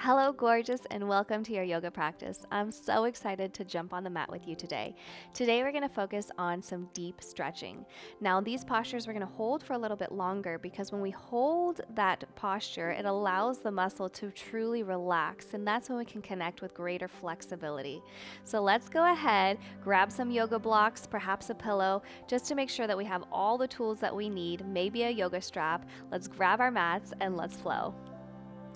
Hello, gorgeous, and welcome to your yoga practice. I'm so excited to jump on the mat with you today. Today, we're going to focus on some deep stretching. Now, these postures we're going to hold for a little bit longer because when we hold that posture, it allows the muscle to truly relax, and that's when we can connect with greater flexibility. So, let's go ahead, grab some yoga blocks, perhaps a pillow, just to make sure that we have all the tools that we need, maybe a yoga strap. Let's grab our mats and let's flow.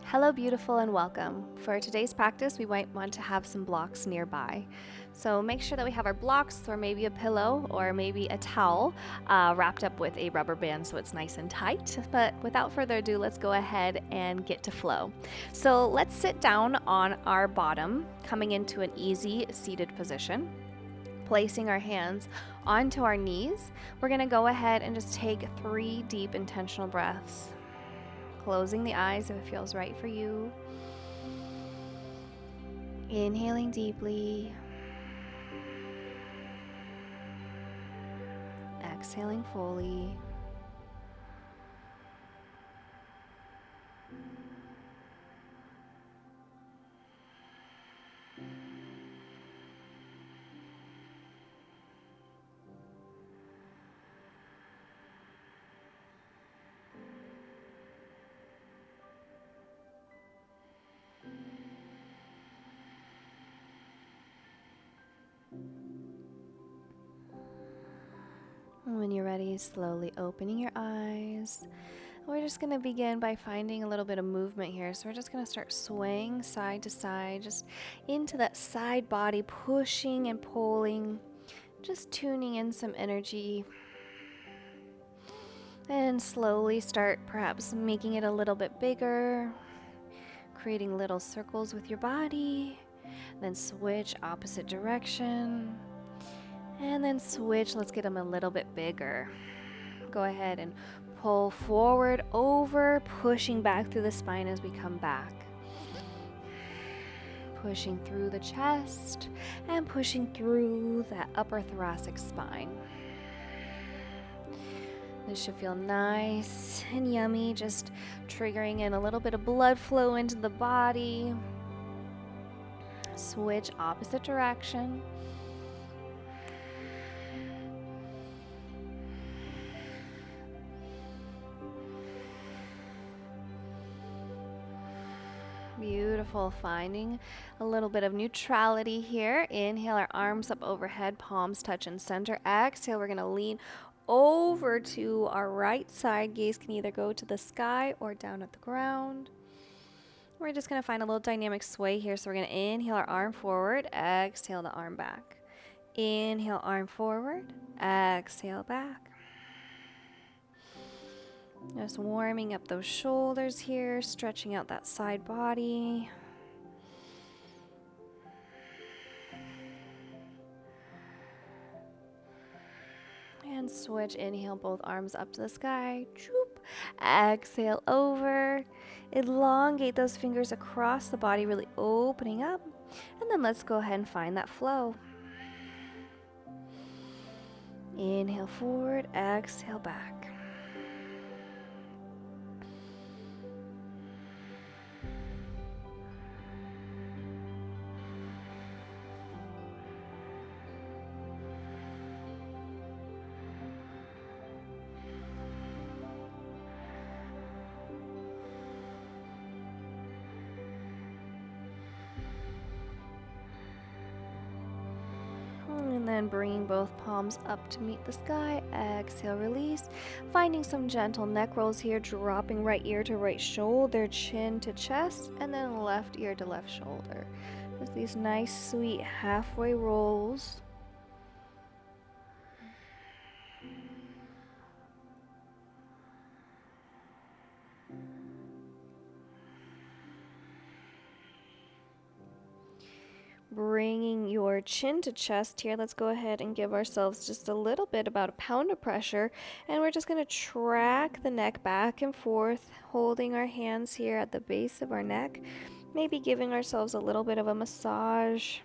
Hello, beautiful, and welcome. For today's practice, we might want to have some blocks nearby. So make sure that we have our blocks or maybe a pillow or maybe a towel wrapped up with a rubber band so it's nice and tight. But without further ado, let's go ahead and get to flow. So let's sit down on our bottom, coming into an easy seated position. Placing our hands onto our knees, we're going to go ahead and just take 3 deep intentional breaths. Closing the eyes if it feels right for you. Inhaling deeply. Exhaling fully. When you're ready, slowly opening your eyes. We're just going to begin by finding a little bit of movement here. So we're just going to start swaying side to side, just into that side body, pushing and pulling, just tuning in some energy. And slowly start perhaps making it a little bit bigger, creating little circles with your body. Then switch opposite direction. And then switch, let's get them a little bit bigger. Go ahead and pull forward, over, pushing back through the spine as we come back. Pushing through the chest and pushing through that upper thoracic spine. This should feel nice and yummy, just triggering in a little bit of blood flow into the body. Switch opposite direction. Beautiful. Finding a little bit of neutrality here. Inhale, our arms up overhead, palms touch in center. Exhale, we're going to lean over to our right side. Gaze can either go to the sky or down at the ground. We're just going to find a little dynamic sway here. So we're going to inhale our arm forward, exhale the arm back. Inhale, arm forward, exhale back. Just warming up those shoulders here, stretching out that side body. And switch, inhale both arms up to the sky. Choop. Exhale over. Elongate those fingers across the body, really opening up. And then let's go ahead and find that flow. Inhale forward, exhale back. And then bringing both palms up to meet the sky. Exhale, release. Finding some gentle neck rolls here, dropping right ear to right shoulder, chin to chest, and then left ear to left shoulder. Just these nice, sweet halfway rolls. Bringing your chin to chest here. Let's go ahead and give ourselves just a little bit, about a pound of pressure. And we're just going to track the neck back and forth, holding our hands here at the base of our neck. Maybe giving ourselves a little bit of a massage.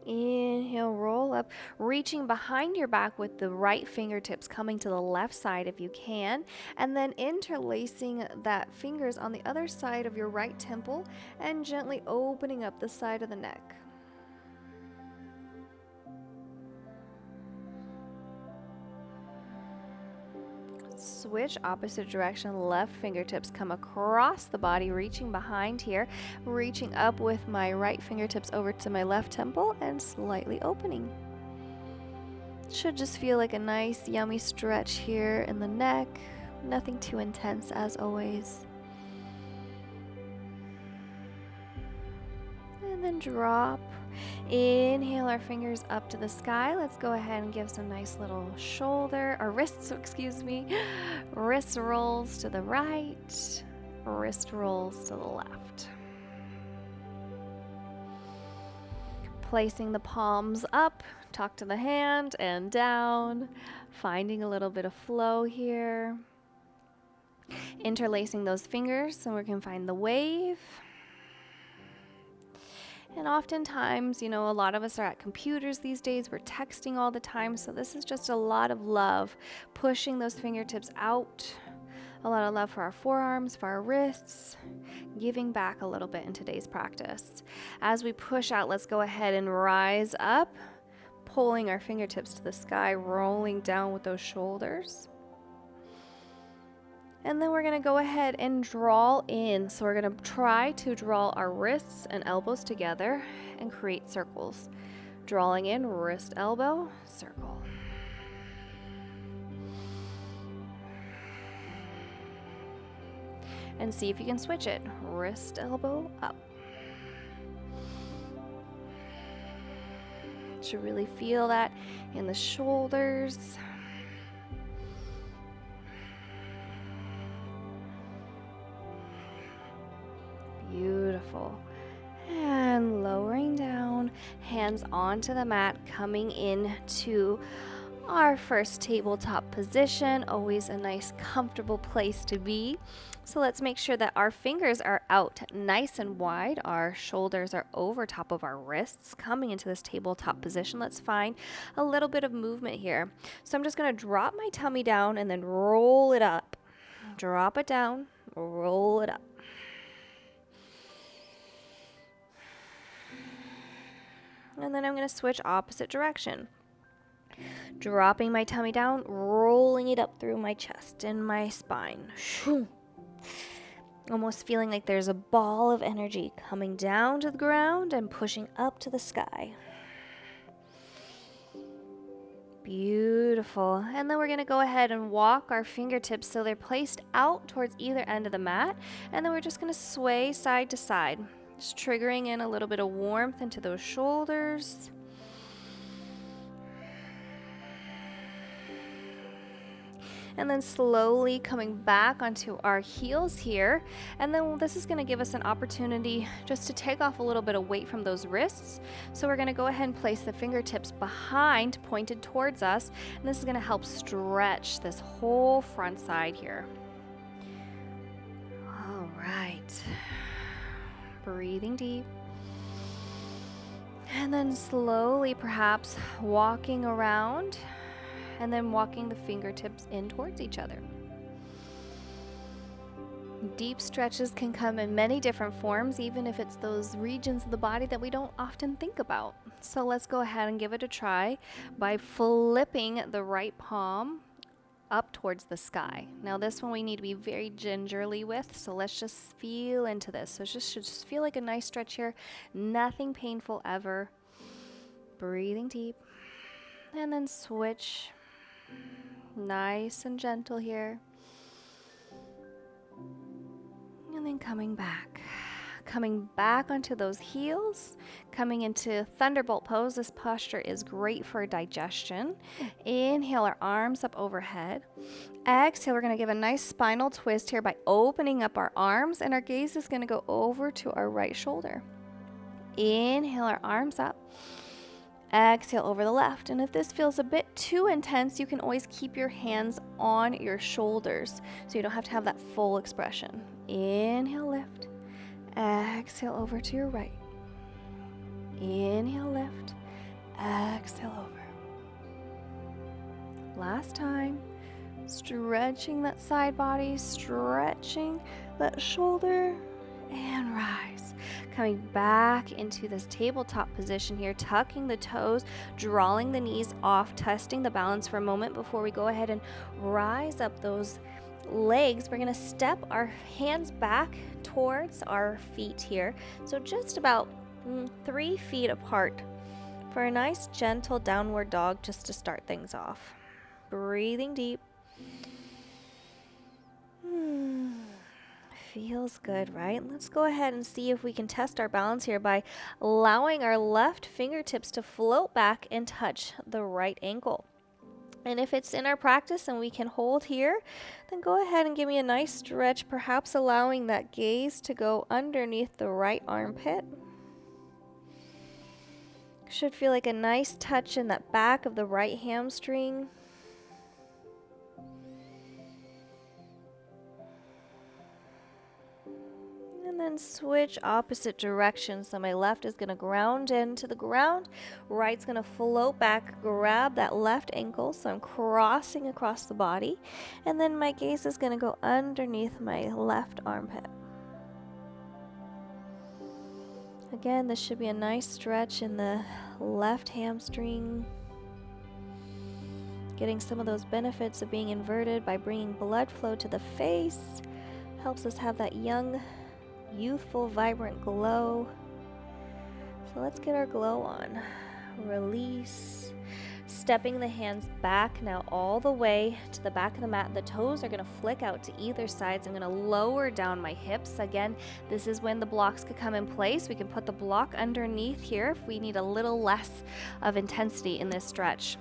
Inhale. Inhale, roll up, reaching behind your back with the right fingertips coming to the left side if you can, and then interlacing that fingers on the other side of your right temple and gently opening up the side of the neck. Switch opposite direction, left fingertips come across the body, reaching behind here, reaching up with my right fingertips over to my left temple and slightly opening. Should just feel like a nice, yummy stretch here in the neck. Nothing too intense as always. And then drop. Inhale our fingers up to the sky. Let's go ahead and give some nice little wrist rolls to the right, wrist rolls to the left. Placing the palms up, talk to the hand and down, finding a little bit of flow here. Interlacing those fingers so we can find the wave. And oftentimes, a lot of us are at computers these days. We're texting all the time. So this is just a lot of love, pushing those fingertips out. A lot of love for our forearms, for our wrists, giving back a little bit in today's practice. As we push out, let's go ahead and rise up, pulling our fingertips to the sky, rolling down with those shoulders. And then we're going to go ahead and draw in. So we're going to try to draw our wrists and elbows together and create circles. Drawing in, wrist, elbow, circle. And see if you can switch it. Wrist, elbow, up. Should really feel that in the shoulders. Beautiful. And lowering down, hands onto the mat, coming into our first tabletop position. Always a nice, comfortable place to be. So let's make sure that our fingers are out nice and wide. Our shoulders are over top of our wrists, coming into this tabletop position. Let's find a little bit of movement here. So I'm just going to drop my tummy down and then roll it up. Drop it down, roll it up. And then I'm going to switch opposite direction. Dropping my tummy down, rolling it up through my chest and my spine. Almost feeling like there's a ball of energy coming down to the ground and pushing up to the sky. Beautiful. And then we're going to go ahead and walk our fingertips so they're placed out towards either end of the mat. And then we're just going to sway side to side. Just triggering in a little bit of warmth into those shoulders. And then slowly coming back onto our heels here. And then this is going to give us an opportunity just to take off a little bit of weight from those wrists. So we're going to go ahead and place the fingertips behind, pointed towards us. And this is going to help stretch this whole front side here. All right. Breathing deep. And then slowly perhaps walking around and then walking the fingertips in towards each other. Deep stretches can come in many different forms, even if it's those regions of the body that we don't often think about. So let's go ahead and give it a try by flipping the right palm up towards the sky. Now this one we need to be very gingerly with, so let's just feel into this. So should just feel like a nice stretch here, nothing painful ever. Breathing deep, and then switch, nice and gentle here, and then coming back onto those heels, coming into Thunderbolt Pose. This posture is great for digestion. Inhale our arms up overhead. Exhale, we're going to give a nice spinal twist here by opening up our arms, and our gaze is going to go over to our right shoulder. Inhale our arms up. Exhale over the left. And if this feels a bit too intense, you can always keep your hands on your shoulders so you don't have to have that full expression. Inhale, lift. Exhale over to your right. Inhale, lift. last time. Stretching that side body, stretching that shoulder, and rise. Coming back into this tabletop position here, tucking the toes, drawing the knees off, testing the balance for a moment before we go ahead and rise up those legs. We're going to step our hands back towards our feet here. So just about 3 feet apart for a nice gentle downward dog just to start things off. Breathing deep. Feels good, right? Let's go ahead and see if we can test our balance here by allowing our left fingertips to float back and touch the right ankle. And if it's in our practice and we can hold here, then go ahead and give me a nice stretch, perhaps allowing that gaze to go underneath the right armpit. Should feel like a nice touch in that back of the right hamstring. And then switch opposite directions. So my left is going to ground into the ground. Right's going to float back, grab that left ankle. So I'm crossing across the body. And then my gaze is going to go underneath my left armpit. Again, this should be a nice stretch in the left hamstring. Getting some of those benefits of being inverted by bringing blood flow to the face. Helps us have that young, youthful, vibrant glow. So let's get our glow on. Release. Stepping the hands back now all the way to the back of the mat. The toes are going to flick out to either side. So I'm going to lower down my hips. Again, this is when the blocks could come in place. We can put the block underneath here if we need a little less of intensity in this stretch.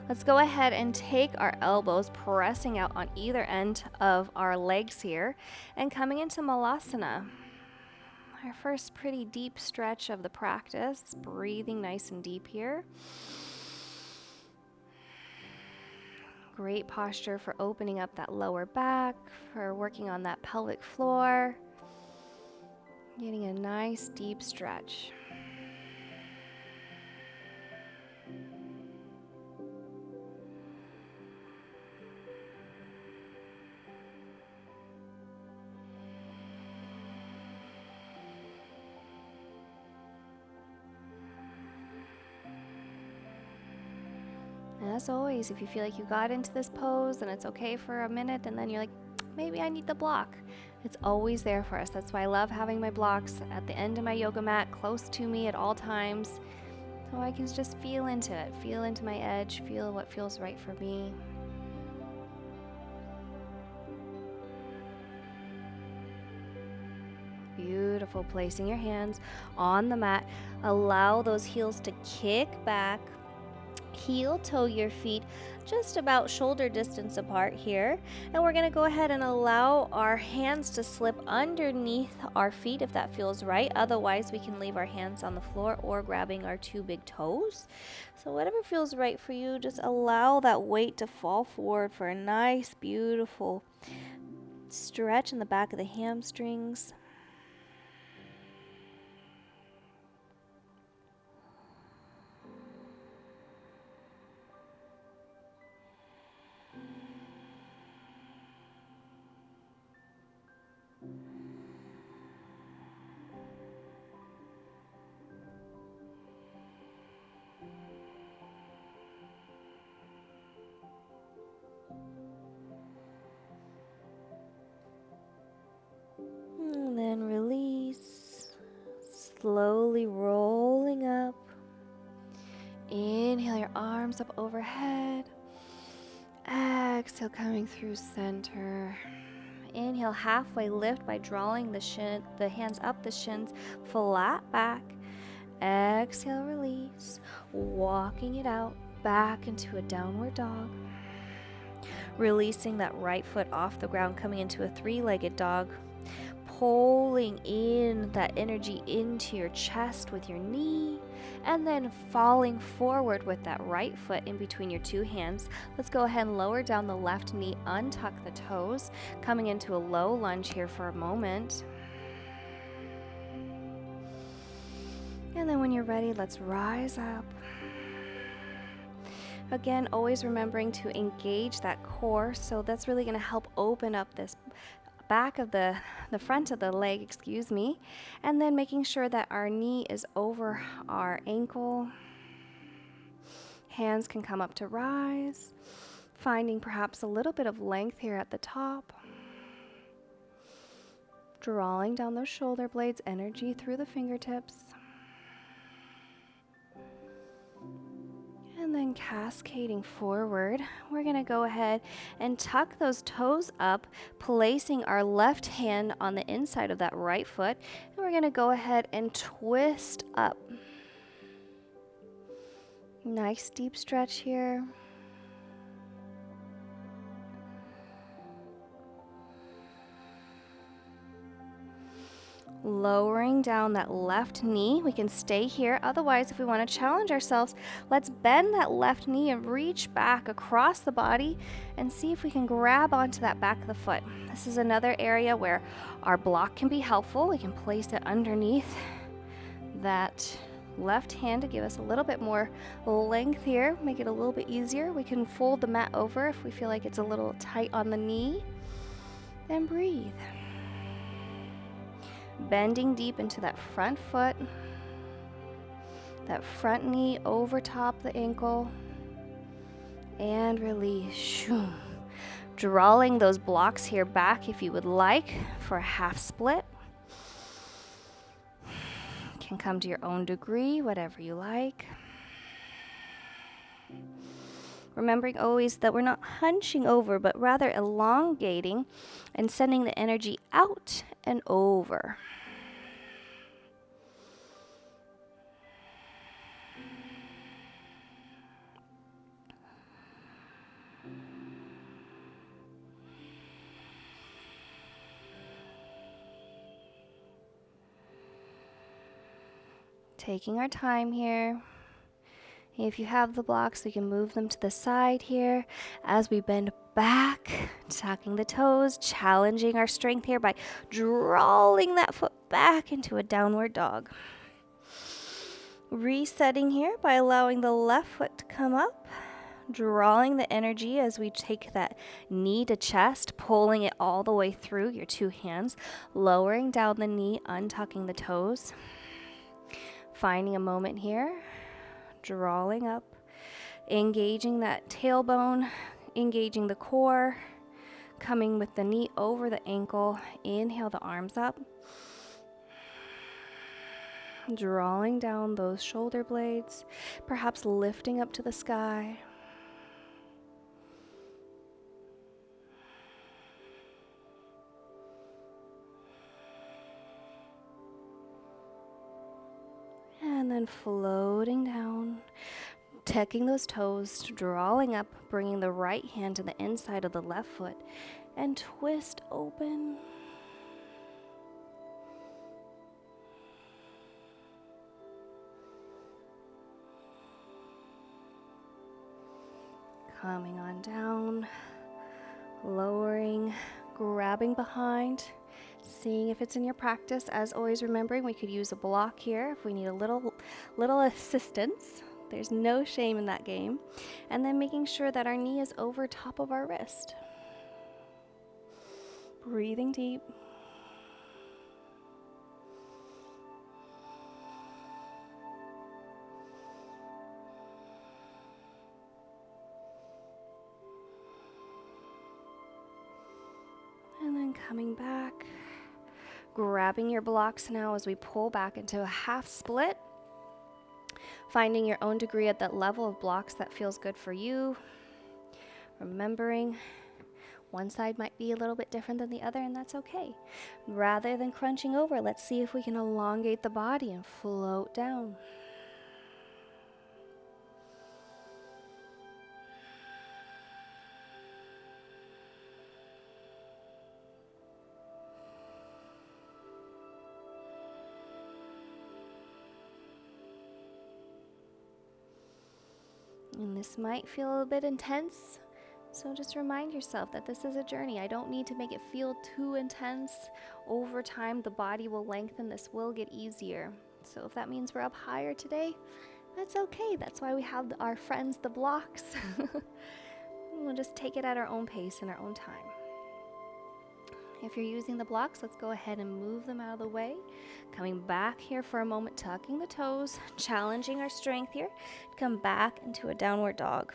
Let's go ahead and take our elbows, pressing out on either end of our legs here, and coming into Malasana. Our first pretty deep stretch of the practice. Breathing nice and deep here. Great posture for opening up that lower back, for working on that pelvic floor. Getting a nice deep stretch. As always, if you feel like you got into this pose and it's okay for a minute and then you're like, maybe I need the block, it's always there for us. That's why I love having my blocks at the end of my yoga mat, close to me at all times, so I can just feel into it, feel into my edge, feel what feels right for me. Beautiful. Placing your hands on the mat. Allow those heels to kick back. Heel toe your feet just about shoulder distance apart here, and we're going to go ahead and allow our hands to slip underneath our feet if that feels right. Otherwise, we can leave our hands on the floor or grabbing our 2 big toes. So whatever feels right for you, just allow that weight to fall forward for a nice, beautiful stretch in the back of the hamstrings. And then release, slowly rolling up. Inhale your arms up overhead. Exhale, coming through center. Inhale, halfway lift by drawing the hands up the shins, flat back. Exhale, release, walking it out back into a downward dog. Releasing that right foot off the ground, coming into a 3-legged dog. Pulling in that energy into your chest with your knee, and then falling forward with that right foot in between your 2 hands. Let's go ahead and lower down the left knee, untuck the toes, coming into a low lunge here for a moment. And then when you're ready, let's rise up. Again, always remembering to engage that core. So that's really going to help open up this back of the front of the leg, excuse me. And then making sure that our knee is over our ankle. Hands can come up to rise. Finding perhaps a little bit of length here at the top. Drawing down those shoulder blades, energy through the fingertips. And then cascading forward, we're going to go ahead and tuck those toes up, placing our left hand on the inside of that right foot. And we're going to go ahead and twist up. Nice deep stretch here. Lowering down that left knee. We can stay here. Otherwise, if we want to challenge ourselves, let's bend that left knee and reach back across the body and see if we can grab onto that back of the foot. This is another area where our block can be helpful. We can place it underneath that left hand to give us a little bit more length here, make it a little bit easier. We can fold the mat over if we feel like it's a little tight on the knee, and breathe. Bending deep into that front foot, that front knee over top the ankle, and release. Drawing those blocks here back if you would like for a half split. Can come to your own degree, whatever you like. Remembering always that we're not hunching over, but rather elongating and sending the energy out and over. Taking our time here. If you have the blocks, we can move them to the side here as we bend back, tucking the toes, challenging our strength here by drawing that foot back into a downward dog. Resetting here by allowing the left foot to come up, drawing the energy as we take that knee to chest, pulling it all the way through your two hands, lowering down the knee, untucking the toes. Finding a moment here, drawing up, engaging that tailbone, engaging the core, coming with the knee over the ankle. Inhale the arms up, drawing down those shoulder blades, perhaps lifting up to the sky. And then floating down, tucking those toes, drawing up, bringing the right hand to the inside of the left foot, and twist open. Coming on down, lowering, grabbing behind. Seeing if it's in your practice. As always, remembering we could use a block here if we need a little assistance. There's no shame in that game. And then making sure that our knee is over top of our wrist. Breathing deep. And then coming back. Grabbing your blocks now as we pull back into a half split. Finding your own degree at that level of blocks that feels good for you. Remembering one side might be a little bit different than the other, and that's okay. Rather than crunching over, let's see if we can elongate the body and float down. And this might feel a little bit intense, so just remind yourself that this is a journey. I don't need to make it feel too intense. Over time, the body will lengthen. This will get easier. So if that means we're up higher today, That's okay. That's why we have our friends, the blocks. We'll just take it at our own pace and our own time. If you're using the blocks, let's go ahead and move them out of the way. Coming back here for a moment, tucking the toes, challenging our strength here. Come back into a downward dog.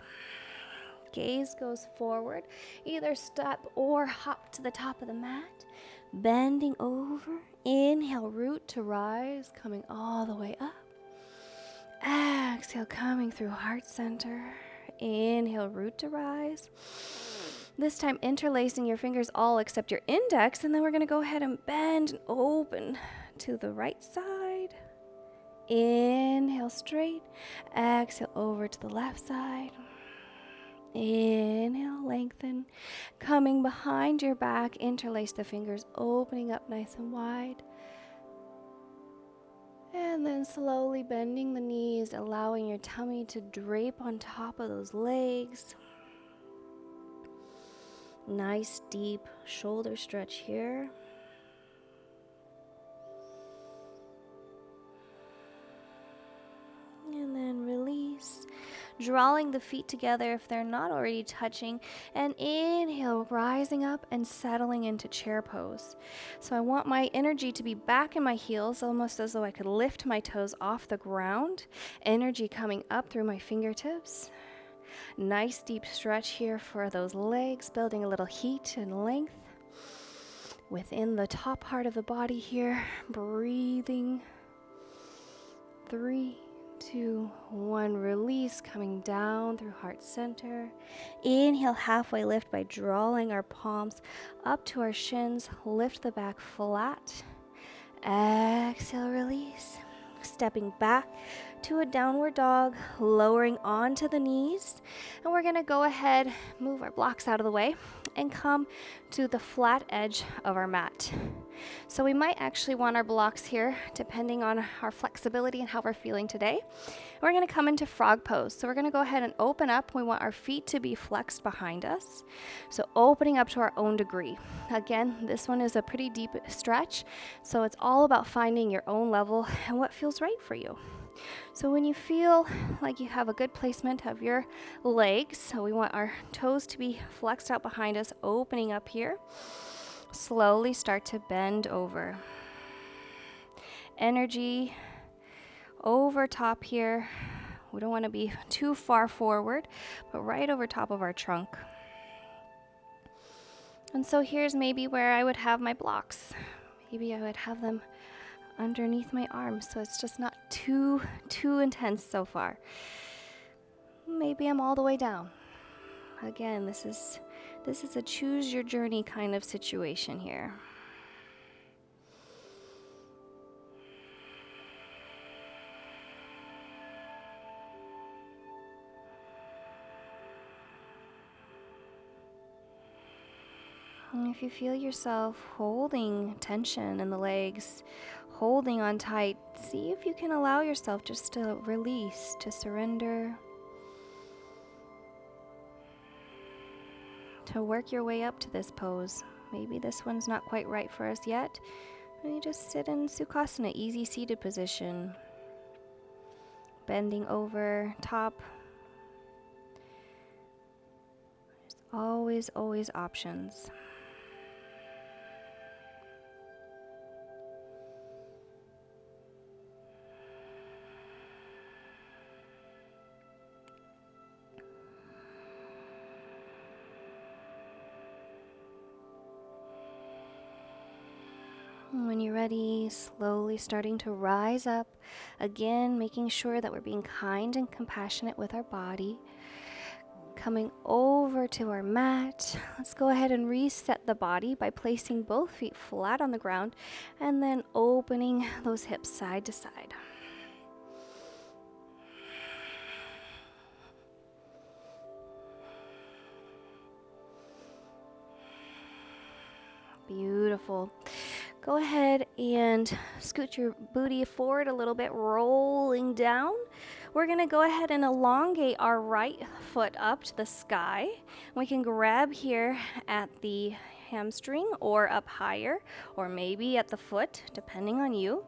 Gaze goes forward, either step or hop to the top of the mat. Bending over, inhale, root to rise, coming all the way up. Exhale, coming through heart center. Inhale, root to rise. This time interlacing your fingers all except your index, and then we're going to go ahead and bend and open to the right side. Inhale straight. Exhale over to the left side. Inhale, lengthen. Coming behind your back, interlace the fingers, opening up nice and wide. And then slowly bending the knees, allowing your tummy to drape on top of those legs. Nice deep shoulder stretch here. And then release, drawing the feet together if they're not already touching, and inhale, rising up and settling into chair pose. So I want my energy to be back in my heels, almost as though I could lift my toes off the ground. Energy coming up through my fingertips. Nice deep stretch here for those legs, building a little heat and length within the top part of the body here. Breathing. 3, 2, 1, release, coming down through heart center. Inhale, halfway lift by drawing our palms up to our shins. Lift the back flat. Exhale, release. Stepping back to a downward dog, lowering onto the knees. And we're going to go ahead, move our blocks out of the way, and come to the flat edge of our mat. So we might actually want our blocks here, depending on our flexibility and how we're feeling today. We're going to come into frog pose. So we're going to go ahead and open up. We want our feet to be flexed behind us. So opening up to our own degree. Again, this one is a pretty deep stretch. So it's all about finding your own level and what feels right for you. So when you feel like you have a good placement of your legs, so we want our toes to be flexed out behind us, opening up here. Slowly start to bend over. Energy over top here. We don't want to be too far forward, but right over top of our trunk. And so here's maybe where I would have my blocks. Maybe I would have them underneath my arms, so it's just not too intense so far. Maybe I'm all the way down. Again, this is a choose your journey kind of situation here. And if you feel yourself holding tension in the legs, holding on tight, see if you can allow yourself just to release, to surrender, to work your way up to this pose. Maybe this one's not quite right for us yet. You just sit in Sukhasana, easy seated position, bending over top. There's always options. When you're ready, slowly starting to rise up. Again, making sure that we're being kind and compassionate with our body. Coming over to our mat. Let's go ahead and reset the body by placing both feet flat on the ground and then opening those hips side to side. Beautiful. Go ahead and scoot your booty forward a little bit, rolling down. We're going to go ahead and elongate our right foot up to the sky. We can grab here at the hamstring or up higher, or maybe at the foot, depending on you.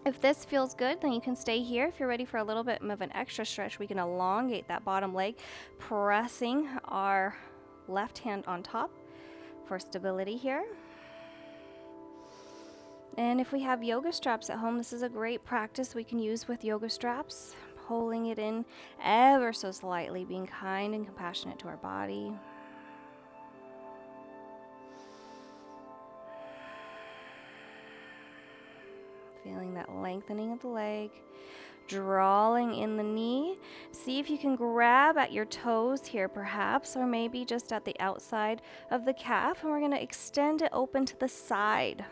If this feels good, then you can stay here. If you're ready for a little bit of an extra stretch, we can elongate that bottom leg, pressing our left hand on top for stability here. And if we have yoga straps at home, this is a great practice we can use with yoga straps, pulling it in ever so slightly, being kind and compassionate to our body. Feeling that lengthening of the leg, drawing in the knee. See if you can grab at your toes here perhaps, or maybe just at the outside of the calf, and we're going to extend it open to the side.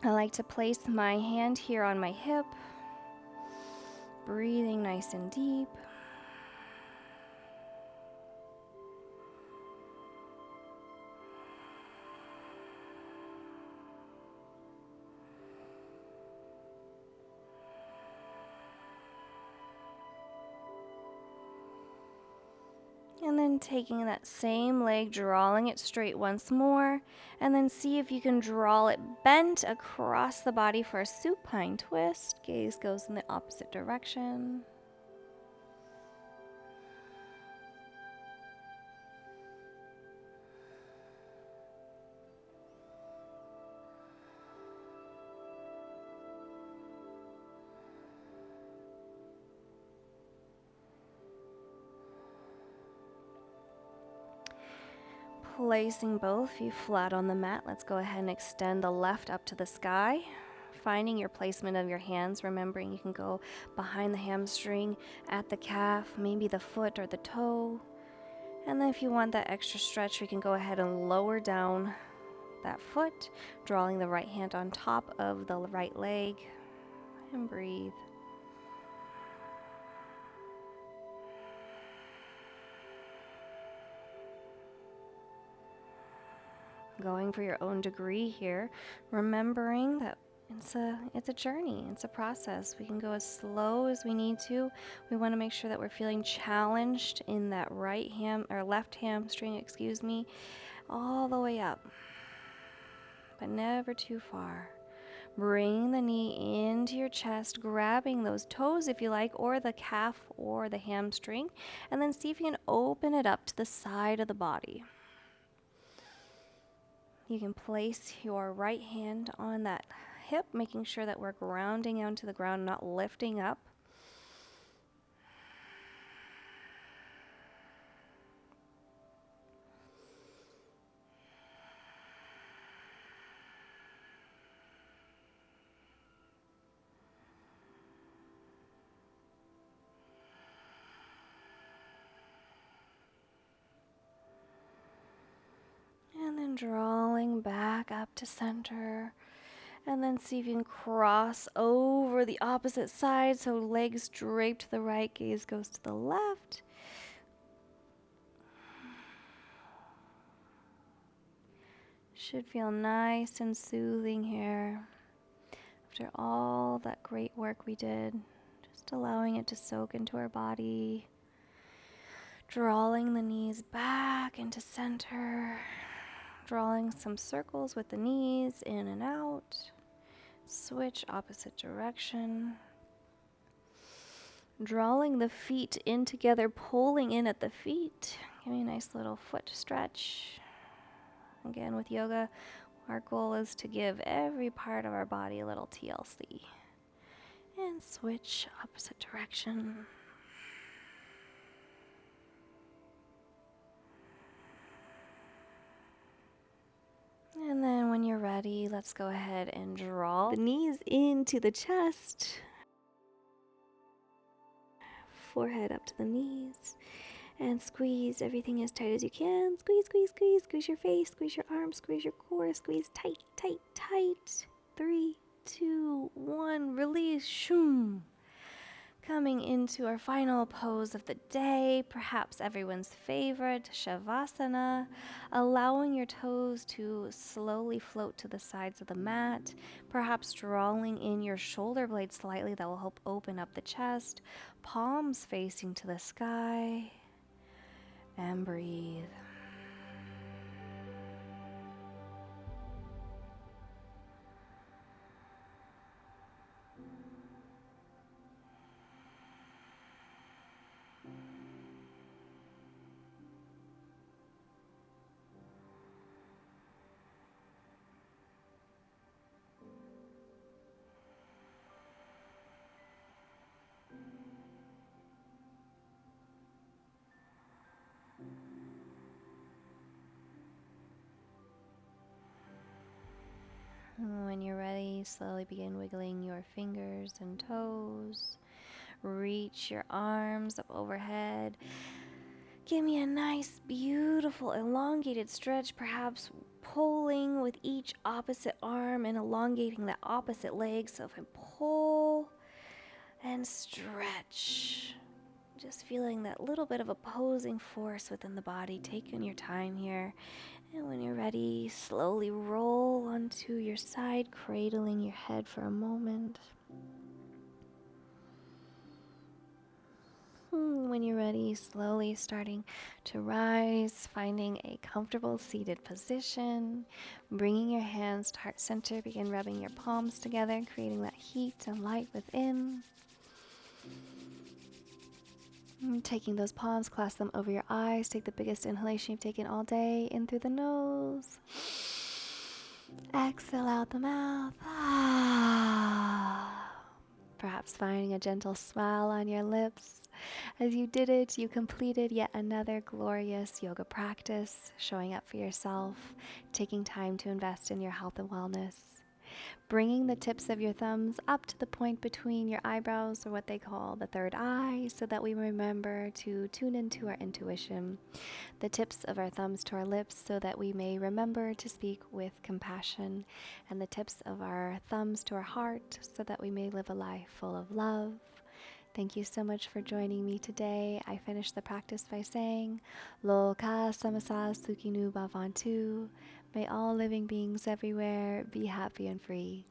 I like to place my hand here on my hip, breathing nice and deep. And then taking that same leg, drawing it straight once more, and then see if you can draw it bent across the body for a supine twist. Gaze goes in the opposite direction. Placing both feet flat on the mat, let's go ahead and extend the left up to the sky. Finding your placement of your hands, remembering you can go behind the hamstring, at the calf, maybe the foot or the toe. And then if you want that extra stretch, we can go ahead and lower down that foot, drawing the right hand on top of the right leg, and breathe. Going for your own degree here, remembering that it's a journey, it's a process. We can go as slow as we need to. We want to make sure that we're feeling challenged in that left hamstring, all the way up, but never too far. Bring the knee into your chest, grabbing those toes if you like, or the calf or the hamstring, and then see if you can open it up to the side of the body. You can place your right hand on that hip, making sure that we're grounding onto the ground, not lifting up. And then drawing back up to center. And then see if you can cross over the opposite side. So legs draped to the right, gaze goes to the left. Should feel nice and soothing here. After all that great work we did, just allowing it to soak into our body. Drawing the knees back into center. Drawing some circles with the knees in and out. Switch opposite direction. Drawing the feet in together, pulling in at the feet. Give me a nice little foot stretch. Again, with yoga, our goal is to give every part of our body a little TLC. And switch opposite direction. And then when you're ready, let's go ahead and draw the knees into the chest. Forehead up to the knees. And squeeze everything as tight as you can. Squeeze, squeeze, squeeze. Squeeze your face, squeeze your arms, squeeze your core. Squeeze tight, tight, tight. 3, 2, 1. Release. Shoom. Coming into our final pose of the day, perhaps everyone's favorite, Shavasana, allowing your toes to slowly float to the sides of the mat, perhaps drawing in your shoulder blades slightly. That will help open up the chest, palms facing to the sky, and breathe. When you're ready, slowly begin wiggling your fingers and toes. Reach your arms up overhead. Give me a nice, beautiful, elongated stretch, perhaps pulling with each opposite arm and elongating the opposite leg. So if I pull and stretch, just feeling that little bit of opposing force within the body. Taking your time here. And when you're ready, slowly roll onto your side, cradling your head for a moment. When you're ready, slowly starting to rise, finding a comfortable seated position, bringing your hands to heart center, begin rubbing your palms together, creating that heat and light within. Taking those palms, clasp them over your eyes, take the biggest inhalation you've taken all day, in through the nose. Exhale out the mouth. Perhaps finding a gentle smile on your lips. As you did it, you completed yet another glorious yoga practice, showing up for yourself, taking time to invest in your health and wellness. Bringing the tips of your thumbs up to the point between your eyebrows, or what they call the third eye, so that we remember to tune into our intuition. The tips of our thumbs to our lips, so that we may remember to speak with compassion. And the tips of our thumbs to our heart, so that we may live a life full of love. Thank you so much for joining me today. I finished the practice by saying, Loka samasa sukhinu bhavantu. May all living beings everywhere be happy and free.